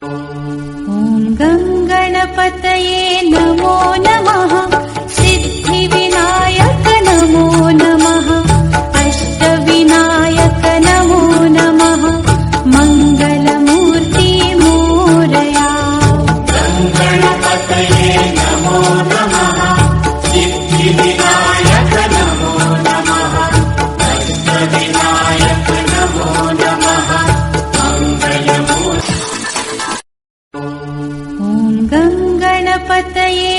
ॐ गं गणपतये नमो नमः। सिद्धिविनायक नमो नमः। अष्टविनायक नमो नमः। मङ्गलमूर्ति मोरया। गणपतये नमो नमः। सिद्धिविनायक नमो नमः। अष्टविनायक नमो नमः। ॐ गं गणपतये